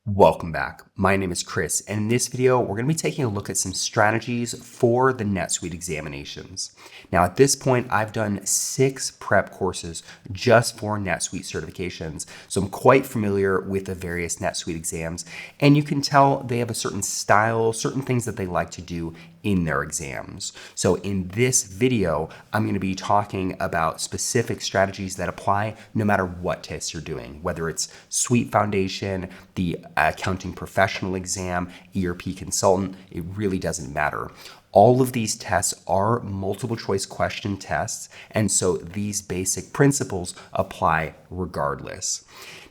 Welcome back. My name is Chris, and in this video, we're going to be taking a look at some strategies for the NetSuite examinations. Now, at this point, I've done 6 prep courses just for NetSuite certifications, so I'm quite familiar with the various NetSuite exams, and you can tell they have a certain style, certain things that they like to do in their exams. So in this video, I'm going to be talking about specific strategies that apply no matter what test you're doing, whether it's Suite Foundation, the Accounting Professional exam, ERP Consultant, it really doesn't matter. All of these tests are multiple choice question tests, and so these basic principles apply regardless.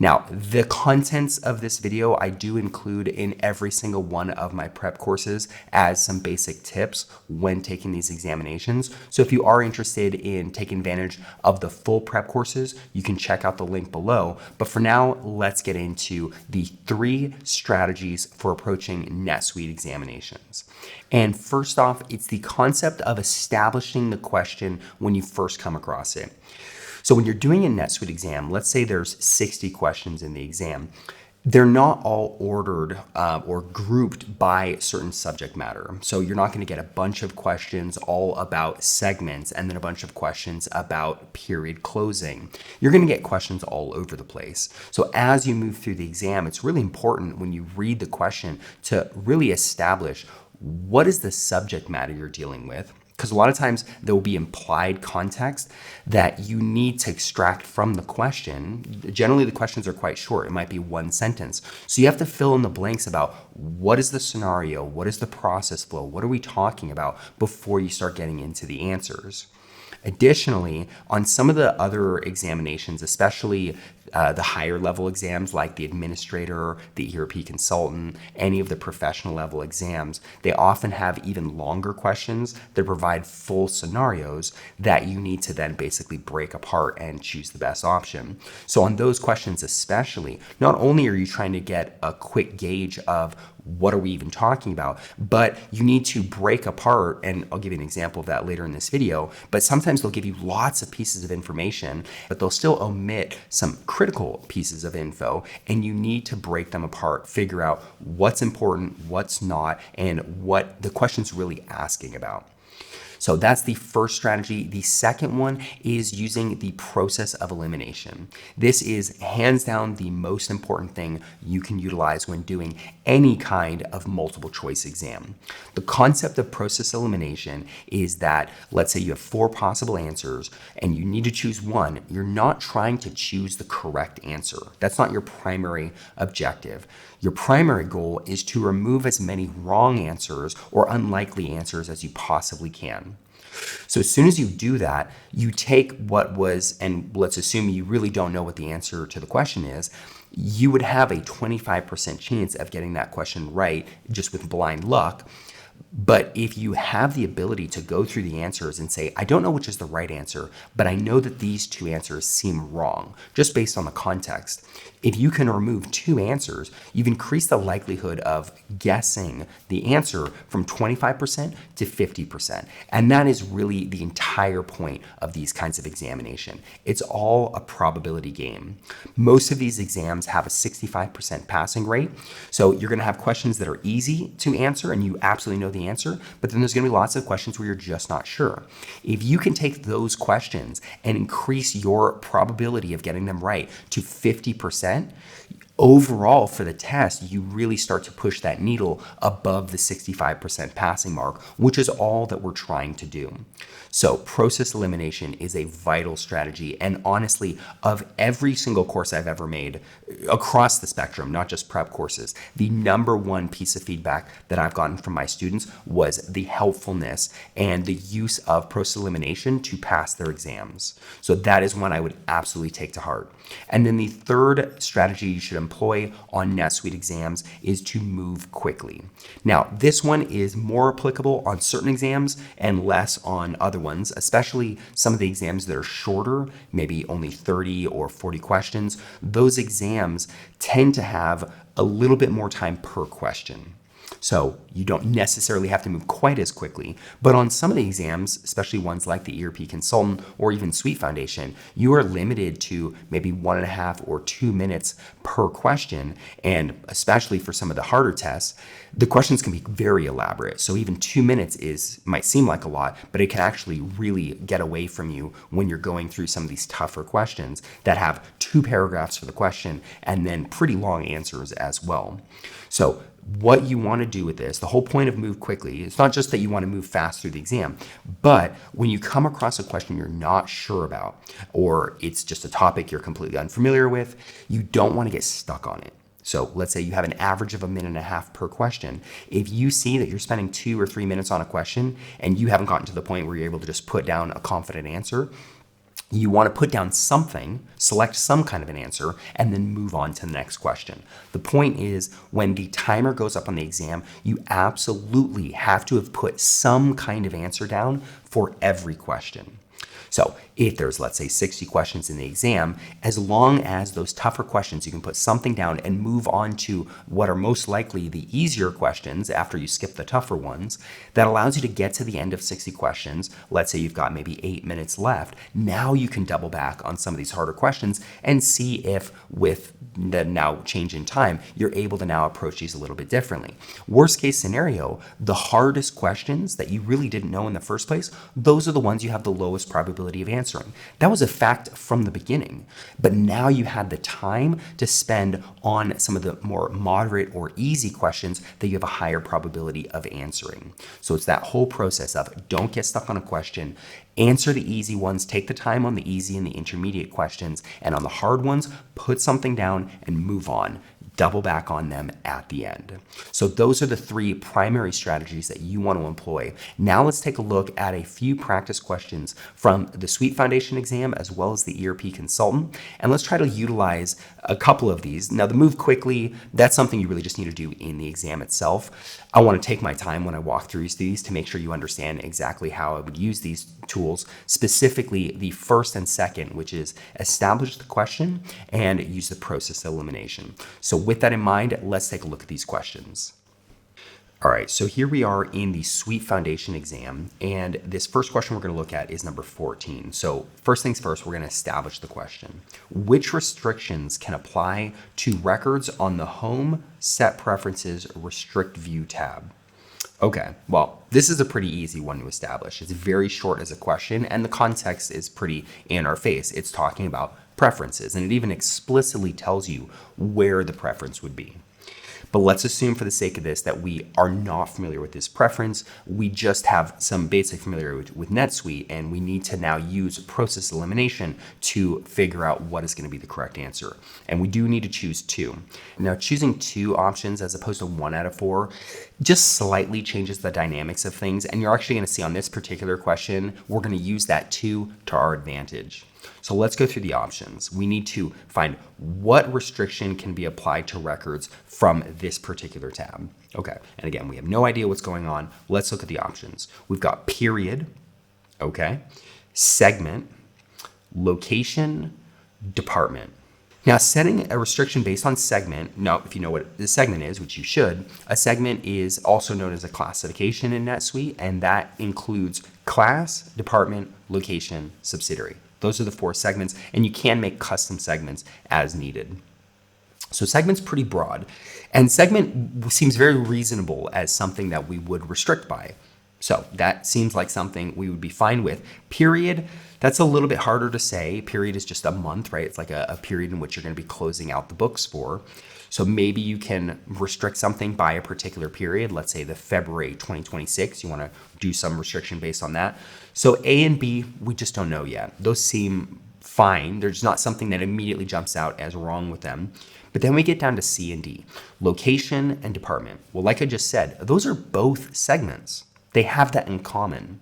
Now, the contents of this video I do include in every single one of my prep courses as some basic tips when taking these examinations. So if you are interested in taking advantage of the full prep courses, you can check out the link below. But for now, let's get into the 3 strategies for approaching NetSuite examinations. And first off, it's the concept of establishing the question when you first come across it. So when you're doing a NetSuite exam, let's say there's 60 questions in the exam. They're not all ordered or grouped by certain subject matter. So you're not going to get a bunch of questions all about segments and then a bunch of questions about period closing. You're going to get questions all over the place. So as you move through the exam, it's really important when you read the question to really establish what is the subject matter you're dealing with. Because a lot of times there will be implied context that you need to extract from the question. Generally, the questions are quite short. It might be one sentence. So you have to fill in the blanks about what is the scenario, what is the process flow, what are we talking about before you start getting into the answers. Additionally, on some of the other examinations, especially the higher level exams like the administrator, the ERP consultant, any of the professional level exams, they often have even longer questions that provide full scenarios that you need to then basically break apart and choose the best option. So on those questions especially, not only are you trying to get a quick gauge of what are we even talking about, but you need to break apart, and I'll give you an example of that later in this video, but sometimes they'll give you lots of pieces of information, but they'll still omit some critical pieces of info, and you need to break them apart, figure out what's important, what's not, and what the question's really asking about. So that's the first strategy. The second one is using the process of elimination. This is hands down the most important thing you can utilize when doing any kind of multiple choice exam. The concept of process elimination is that, let's say you have 4 possible answers and you need to choose one. You're not trying to choose the correct answer. That's not your primary objective. Your primary goal is to remove as many wrong answers or unlikely answers as you possibly can. So as soon as you do that, you take what was, and let's assume you really don't know what the answer to the question is, you would have a 25% chance of getting that question right just with blind luck. But if you have the ability to go through the answers and say, I don't know which is the right answer, but I know that these 2 answers seem wrong, just based on the context. If you can remove 2 answers, you've increased the likelihood of guessing the answer from 25% to 50%. And that is really the entire point of these kinds of examination. It's all a probability game. Most of these exams have a 65% passing rate. So you're going to have questions that are easy to answer and you absolutely know the answer, but then there's going to be lots of questions where you're just not sure. If you can take those questions and increase your probability of getting them right to 50%, overall for the test, you really start to push that needle above the 65% passing mark, which is all that we're trying to do. So process elimination is a vital strategy. And honestly, of every single course I've ever made across the spectrum, not just prep courses, the number one piece of feedback that I've gotten from my students was the helpfulness and the use of process elimination to pass their exams. So that is one I would absolutely take to heart. And then the third strategy you should employ on NetSuite exams is to move quickly. Now, this one is more applicable on certain exams and less on other ones, especially some of the exams that are shorter, maybe only 30 or 40 questions. Those exams tend to have a little bit more time per question. So you don't necessarily have to move quite as quickly. But on some of the exams, especially ones like the ERP Consultant or even Suite Foundation, you are limited to maybe 1.5 or 2 minutes per question. And especially for some of the harder tests, the questions can be very elaborate. So even 2 minutes might seem like a lot, but it can actually really get away from you when you're going through some of these tougher questions that have 2 paragraphs for the question and then pretty long answers as well. So what you want to do with this, the whole point of move quickly, it's not just that you want to move fast through the exam, but when you come across a question you're not sure about, or it's just a topic you're completely unfamiliar with, you don't want to get stuck on it. So let's say you have an average of 1.5 minutes per question. If you see that you're spending 2 or 3 minutes on a question and you haven't gotten to the point where you're able to just put down a confident answer, you want to put down something, select some kind of an answer, and then move on to the next question. The point is, when the timer goes up on the exam, you absolutely have to have put some kind of answer down for every question. So if there's, let's say, 60 questions in the exam, as long as those tougher questions, you can put something down and move on to what are most likely the easier questions after you skip the tougher ones, that allows you to get to the end of 60 questions. Let's say you've got maybe 8 minutes left. Now you can double back on some of these harder questions and see if with the now change in time, you're able to now approach these a little bit differently. Worst case scenario, the hardest questions that you really didn't know in the first place, those are the ones you have the lowest probability of answering. That was a fact from the beginning, but now you had the time to spend on some of the more moderate or easy questions that you have a higher probability of answering. So it's that whole process of don't get stuck on a question, answer the easy ones, take the time on the easy and the intermediate questions, and on the hard ones, put something down and move on. Double back on them at the end. So those are the 3 primary strategies that you want to employ. Now let's take a look at a few practice questions from the Suite Foundation exam as well as the ERP Consultant. And let's try to utilize a couple of these. Now the move quickly, that's something you really just need to do in the exam itself. I want to take my time when I walk through these to make sure you understand exactly how I would use these tools, specifically the first and second, which is establish the question and use the process elimination. So with that in mind, let's take a look at these questions. All right, so here we are in the Suite Foundation exam, and this first question we're going to look at is number 14. So first things first, we're going to establish the question. Which restrictions can apply to records on the Home Set Preferences Restrict View tab? Okay, well, this is a pretty easy one to establish. It's very short as a question, and the context is pretty in our face. It's talking about preferences, and it even explicitly tells you where the preference would be. But let's assume for the sake of this that we are not familiar with this preference. We just have some basic familiarity with NetSuite, and we need to now use process elimination to figure out what is going to be the correct answer. And we do need to choose 2. Now, choosing 2 options as opposed to 1 out of 4 just slightly changes the dynamics of things. And you're actually going to see on this particular question, we're going to use that 2 to our advantage. So let's go through the options. We need to find what restriction can be applied to records from this particular tab. Okay, and again, we have no idea what's going on. Let's look at the options. We've got period, okay, segment, location, department. Now, setting a restriction based on segment, now if you know what the segment is, which you should, a segment is also known as a classification in NetSuite, and that includes class, department, location, subsidiary. Those are the 4 segments, and you can make custom segments as needed. So segment's pretty broad, and segment seems very reasonable as something that we would restrict by. So that seems like something we would be fine with. Period, that's a little bit harder to say. Period is just a month, right? It's like a period in which you're going to be closing out the books for. So maybe you can restrict something by a particular period. Let's say the February 2026, you want to do some restriction based on that. So A and B, we just don't know yet. Those seem fine. There's not something that immediately jumps out as wrong with them. But then we get down to C and D, location and department. Well, like I just said, those are both segments. They have that in common.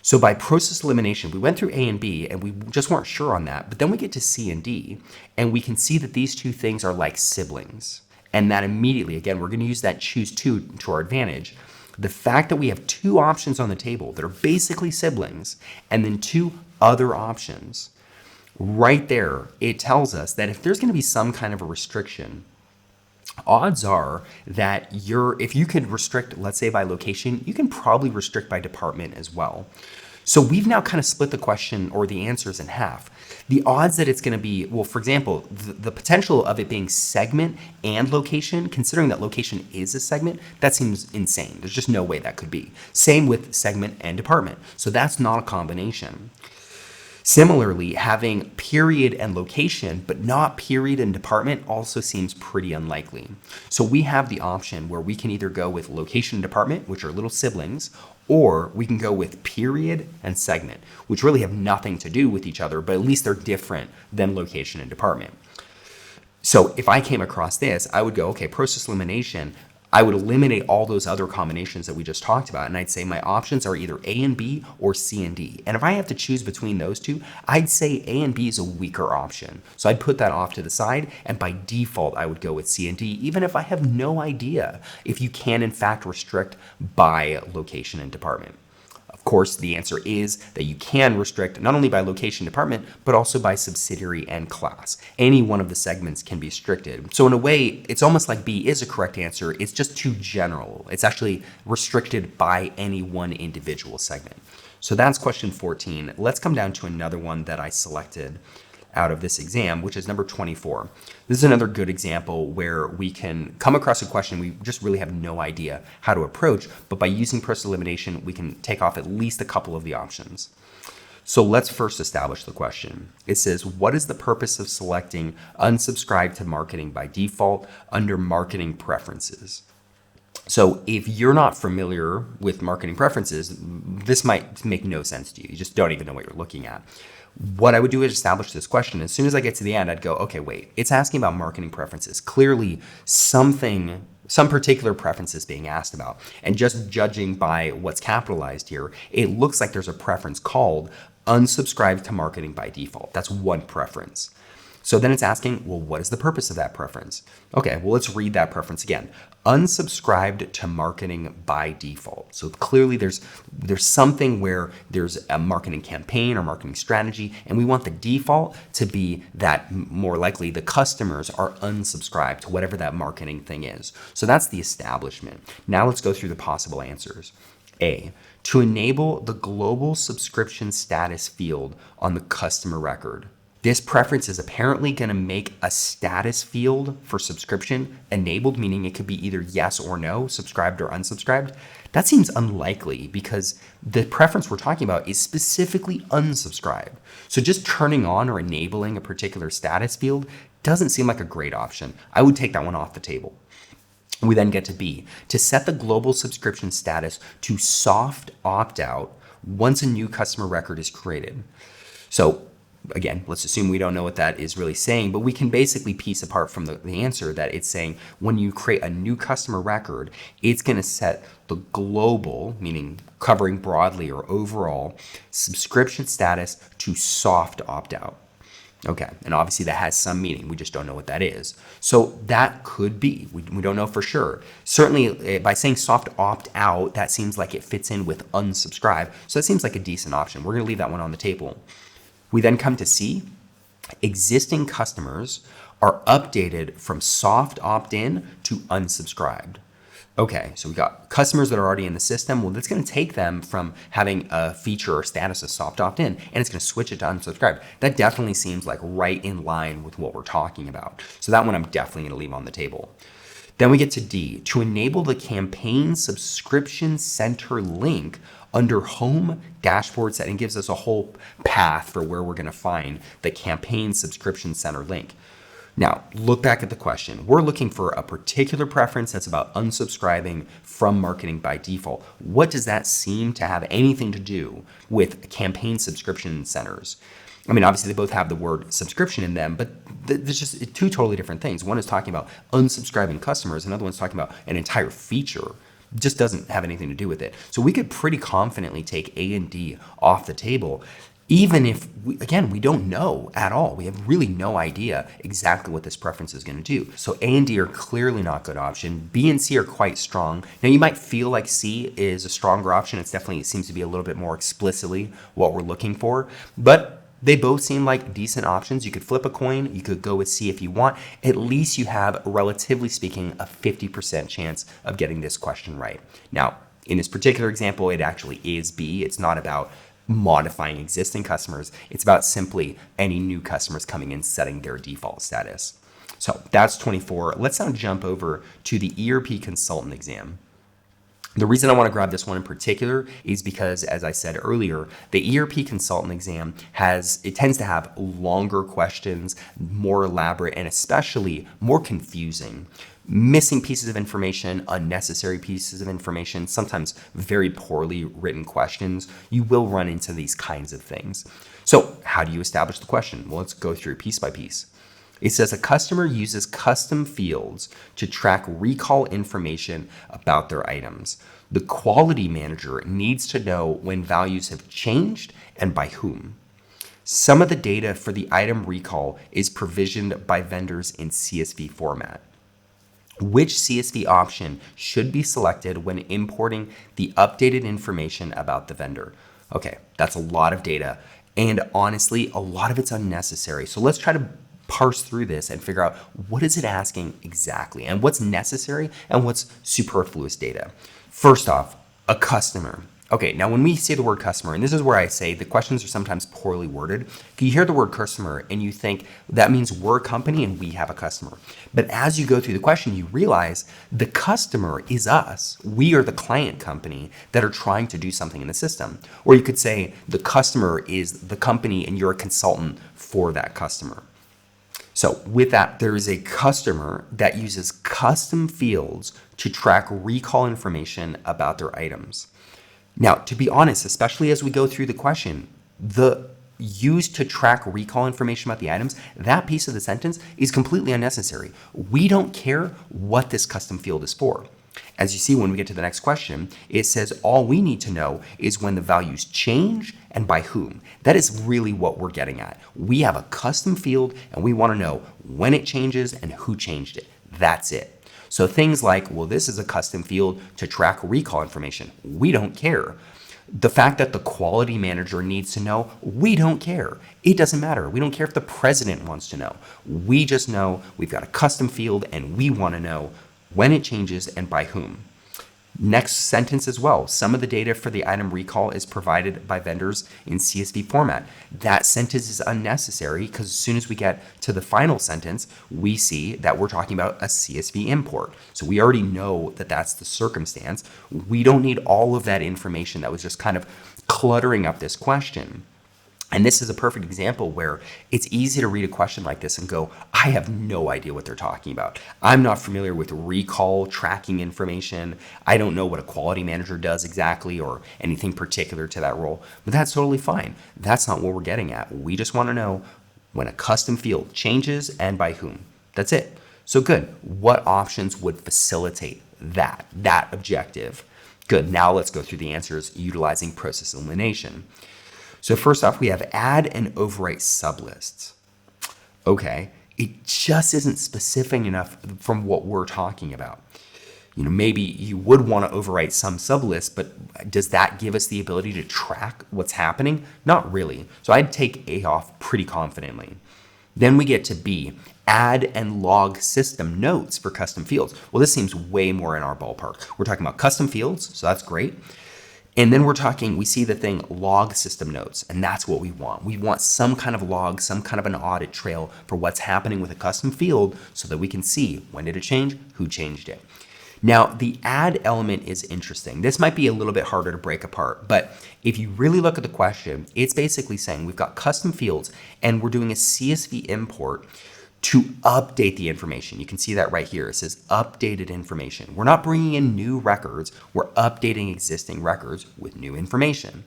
So by process elimination, we went through A and B and we just weren't sure on that. But then we get to C and D and we can see that these 2 things are like siblings. And that immediately, again, we're going to use that choose 2 to our advantage. The fact that we have 2 options on the table that are basically siblings and then 2 other options, right there, it tells us that if there's going to be some kind of a restriction, odds are that if you could restrict, let's say by location, you can probably restrict by department as well. So we've now kind of split the question or the answers in half. The odds that it's going to be, well, for example, the potential of it being segment and location, considering that location is a segment, that seems insane. There's just no way that could be. Same with segment and department. So that's not a combination. Similarly, having period and location, but not period and department also seems pretty unlikely. So we have the option where we can either go with location and department, which are little siblings, or we can go with period and segment, which really have nothing to do with each other, but at least they're different than location and department. So if I came across this, I would go, okay, process elimination. I would eliminate all those other combinations that we just talked about. And I'd say my options are either A and B or C and D. And if I have to choose between those two, I'd say A and B is a weaker option. So I'd put that off to the side. And by default, I would go with C and D, even if I have no idea if you can in fact restrict by location and department. Of course, the answer is that you can restrict not only by location department, but also by subsidiary and class. Any one of the segments can be restricted. So in a way, it's almost like B is a correct answer. It's just too general. It's actually restricted by any one individual segment. So that's question 14. Let's come down to another one that I selected out of this exam, which is number 24. This is another good example where we can come across a question we just really have no idea how to approach, but by using process elimination, we can take off at least a couple of the options. So let's first establish the question. It says, what is the purpose of selecting unsubscribe to marketing by default under marketing preferences? So if you're not familiar with marketing preferences, this might make no sense to you. You just don't even know what you're looking at. What I would do is establish this question. As soon as I get to the end, I'd go, okay, wait, it's asking about marketing preferences. Clearly some particular preference is being asked about. And just judging by what's capitalized here, it looks like there's a preference called unsubscribe to marketing by default. That's one preference. So then it's asking, well, what is the purpose of that preference? Okay, well, let's read that preference again. Unsubscribed to marketing by default. So clearly there's something where there's a marketing campaign or marketing strategy, and we want the default to be that more likely the customers are unsubscribed to whatever that marketing thing is. So that's the establishment. Now let's go through the possible answers. A, to enable the global subscription status field on the customer record. This preference is apparently going to make a status field for subscription enabled, meaning it could be either yes or no, subscribed or unsubscribed. That seems unlikely because the preference we're talking about is specifically unsubscribed. So just turning on or enabling a particular status field doesn't seem like a great option. I would take that one off the table. We then get to B, to set the global subscription status to soft opt-out once a new customer record is created. So again, let's assume we don't know what that is really saying, but we can basically piece apart from the answer that it's saying when you create a new customer record, it's going to set the global, meaning covering broadly or overall, subscription status to soft opt-out. Okay, and obviously that has some meaning. We just don't know what that is. So that could be. We don't know for sure. Certainly, by saying soft opt-out, that seems like it fits in with unsubscribe. So that seems like a decent option. We're going to leave that one on the table. We then come to C. Existing customers are updated from soft opt-in to unsubscribed. Okay, so we got customers that are already in the system. Well, that's going to take them from having a feature or status of soft opt-in, and it's going to switch it to unsubscribed. That definitely seems like right in line with what we're talking about. So that one I'm definitely going to leave on the table. Then we get to D, to enable the campaign subscription center link under home dashboard setting. Gives us a whole path for where we're going to find the campaign subscription center link. Now, look back at the question. We're looking for a particular preference that's about unsubscribing from marketing by default. What does that seem to have anything to do with campaign subscription centers? I mean, obviously they both have the word subscription in them, but there's just two totally different things. One is talking about unsubscribing customers. Another one's talking about an entire feature. Just doesn't have anything to do with it. So we could pretty confidently take A and D off the table, even if, we don't know at all. We have really no idea exactly what this preference is going to do. So A and D are clearly not a good option. B and C are quite strong. Now you might feel like C is a stronger option. It seems to be a little bit more explicitly what we're looking for, but They both seem like decent options. You could flip a coin. You could go with C if you want. At least you have, relatively speaking, a 50% chance of getting this question right. Now, in this particular example, it actually is B. It's not about modifying existing customers. It's about simply any new customers coming in setting their default status. So that's 24. Let's now jump over to the ERP consultant exam. The reason I want to grab this one in particular is because, as I said earlier, the ERP consultant exam tends to have longer questions, more elaborate, and especially more confusing. Missing pieces of information, unnecessary pieces of information, sometimes very poorly written questions. You will run into these kinds of things. So how do you establish the question? Well, let's go through piece by piece. It says a customer uses custom fields to track recall information about their items. The quality manager needs to know when values have changed and by whom. Some of the data for the item recall is provisioned by vendors in CSV format. Which CSV option should be selected when importing the updated information about the vendor? Okay, that's a lot of data. And honestly, a lot of it's unnecessary. So let's try to parse through this and figure out what is it asking exactly and what's necessary and what's superfluous data. First off, a customer. Okay, now when we say the word customer, and this is where I say the questions are sometimes poorly worded, you hear the word customer and you think that means we're a company and we have a customer. But as you go through the question, you realize the customer is us. We are the client company that are trying to do something in the system. Or you could say the customer is the company and you're a consultant for that customer. So with that, there is a customer that uses custom fields to track recall information about their items. Now, to be honest, especially as we go through the question, the used to track recall information about the items, that piece of the sentence is completely unnecessary. We don't care what this custom field is for. As you see when we get to the next question, it says all we need to know is when the values change and by whom. That is really what we're getting at. We have a custom field and we want to know when it changes and who changed it. That's it. So things like, well, this is a custom field to track recall information. We don't care. The fact that the quality manager needs to know, we don't care. It doesn't matter. We don't care if the president wants to know. We just know we've got a custom field and we want to know when it changes and by whom. Next sentence as well. Some of the data for the item recall is provided by vendors in CSV format. That sentence is unnecessary because as soon as we get to the final sentence, we see that we're talking about a CSV import. So we already know that that's the circumstance. We don't need all of that information that was just kind of cluttering up this question. And this is a perfect example where it's easy to read a question like this and go, I have no idea what they're talking about. I'm not familiar with recall tracking information. I don't know what a quality manager does exactly or anything particular to that role, but that's totally fine. That's not what we're getting at. We just want to know when a custom field changes and by whom. That's it. So good. What options would facilitate that objective? Good. Now let's go through the answers utilizing process elimination. So first off, we have add and overwrite sublists. Okay, it just isn't specific enough from what we're talking about. Maybe you would want to overwrite some sublists, but does that give us the ability to track what's happening? Not really. So I'd take A off pretty confidently. Then we get to B, add and log system notes for custom fields. Well, this seems way more in our ballpark. We're talking about custom fields, so that's great. And then we see the thing log system notes, and that's what we want. We want some kind of log, some kind of an audit trail for what's happening with a custom field so that we can see when did it change, who changed it. Now, the add element is interesting. This might be a little bit harder to break apart, but if you really look at the question, it's basically saying we've got custom fields and we're doing a CSV import to update the information. You can see that right here. It says updated information. We're not bringing in new records. We're updating existing records with new information.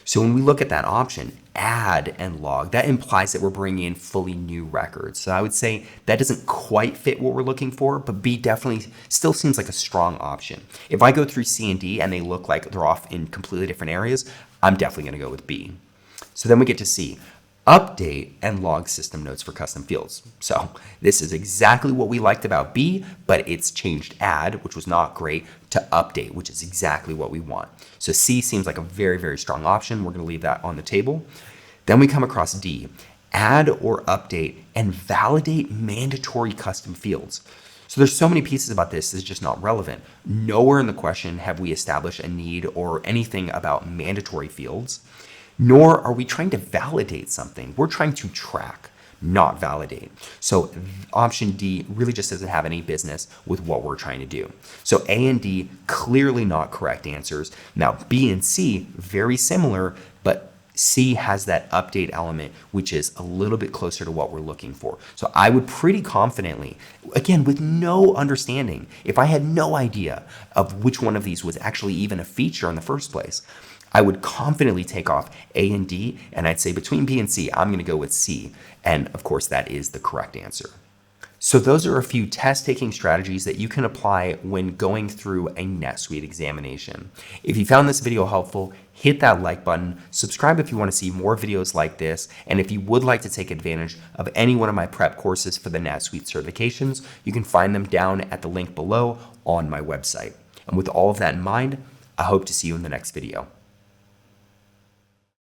So when we look at that option, add and log, that implies that we're bringing in fully new records. So I would say that doesn't quite fit what we're looking for, but B definitely still seems like a strong option. If I go through C and D and they look like they're off in completely different areas, I'm definitely going to go with B. So then we get to C. Update and log system notes for custom fields. So this is exactly what we liked about B, but it's changed add, which was not great, to update, which is exactly what we want. So C seems like a very, very strong option. We're going to leave that on the table. Then we come across D, add or update and validate mandatory custom fields. So there's so many pieces about this that's just not relevant. Nowhere in the question have we established a need or anything about mandatory fields, nor are we trying to validate something. We're trying to track, not validate. So option D really just doesn't have any business with what we're trying to do. So A and D, clearly not correct answers. Now B and C, very similar, but C has that update element, which is a little bit closer to what we're looking for. So I would pretty confidently, again, with no understanding, if I had no idea of which one of these was actually even a feature in the first place, I would confidently take off A and D, and I'd say between B and C, I'm going to go with C. And of course, that is the correct answer. So those are a few test-taking strategies that you can apply when going through a NetSuite examination. If you found this video helpful, hit that like button, subscribe if you want to see more videos like this, and if you would like to take advantage of any one of my prep courses for the NetSuite certifications, you can find them down at the link below on my website. And with all of that in mind, I hope to see you in the next video.